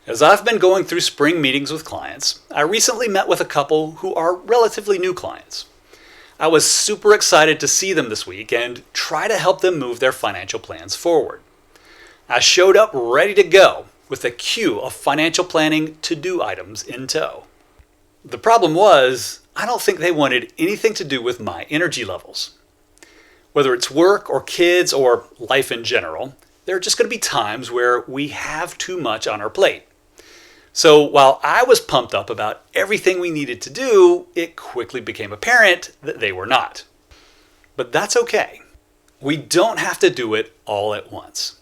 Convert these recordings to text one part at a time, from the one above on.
As I've been going through spring meetings with clients, I recently met with a couple who are relatively new clients. I was super excited to see them this week and try to help them move their financial plans forward. I showed up ready to go with a queue of financial planning to-do items in tow. The problem was, I don't think they wanted anything to do with my energy levels. Whether it's work or kids or life in general, there are just going to be times where we have too much on our plate. So while I was pumped up about everything we needed to do, it quickly became apparent that they were not. But that's okay. We don't have to do it all at once.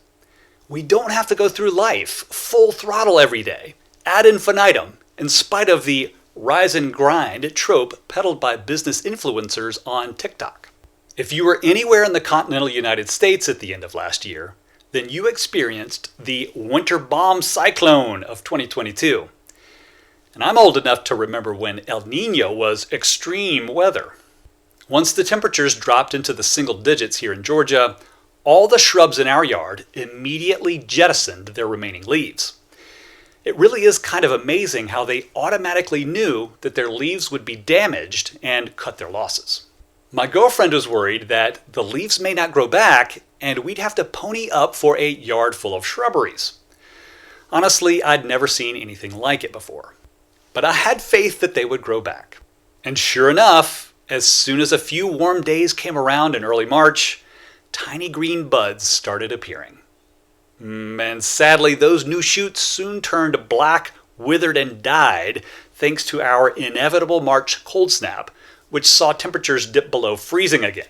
We don't have to go through life full throttle every day, ad infinitum, in spite of the rise and grind trope peddled by business influencers on TikTok. If you were anywhere in the continental United States at the end of last year, then you experienced the winter bomb cyclone of 2022. And I'm old enough to remember when El Niño was extreme weather. Once the temperatures dropped into the single digits here in Georgia, all the shrubs in our yard immediately jettisoned their remaining leaves. It really is kind of amazing how they automatically knew that their leaves would be damaged and cut their losses. My girlfriend was worried that the leaves may not grow back and we'd have to pony up for a yard full of shrubberies. Honestly, I'd never seen anything like it before. But I had faith that they would grow back. And sure enough, as soon as a few warm days came around in early March, tiny green buds started appearing. And sadly, those new shoots soon turned black, withered, and died thanks to our inevitable March cold snap, which saw temperatures dip below freezing again.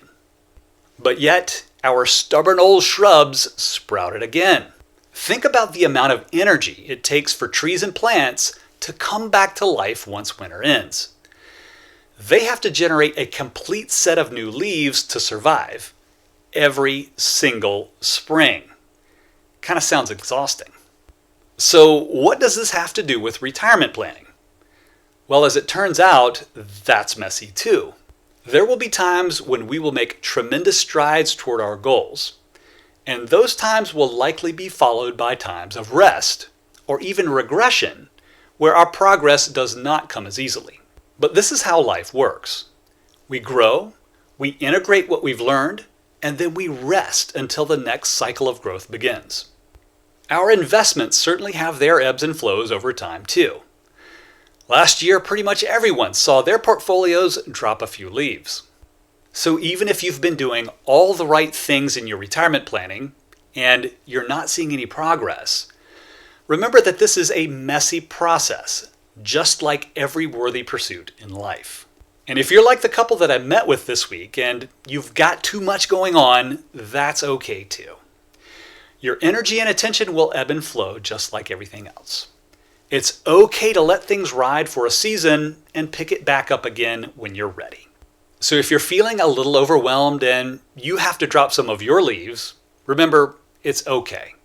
But yet, our stubborn old shrubs sprouted again. Think about the amount of energy it takes for trees and plants to come back to life once winter ends. They have to generate a complete set of new leaves to survive every single spring. Kind of sounds exhausting. So what does this have to do with retirement planning? Well, as it turns out, that's messy too. There will be times when we will make tremendous strides toward our goals, and those times will likely be followed by times of rest, or even regression, where our progress does not come as easily. But this is how life works. We grow, we integrate what we've learned, and then we rest until the next cycle of growth begins. Our investments certainly have their ebbs and flows over time too. Last year, pretty much everyone saw their portfolios drop a few leaves. So even if you've been doing all the right things in your retirement planning and you're not seeing any progress, remember that this is a messy process, just like every worthy pursuit in life. And if you're like the couple that I met with this week and you've got too much going on, that's okay too. Your energy and attention will ebb and flow just like everything else. It's okay to let things ride for a season and pick it back up again when you're ready. So if you're feeling a little overwhelmed and you have to drop some of your leaves, remember, it's okay.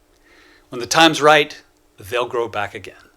When the time's right, they'll grow back again.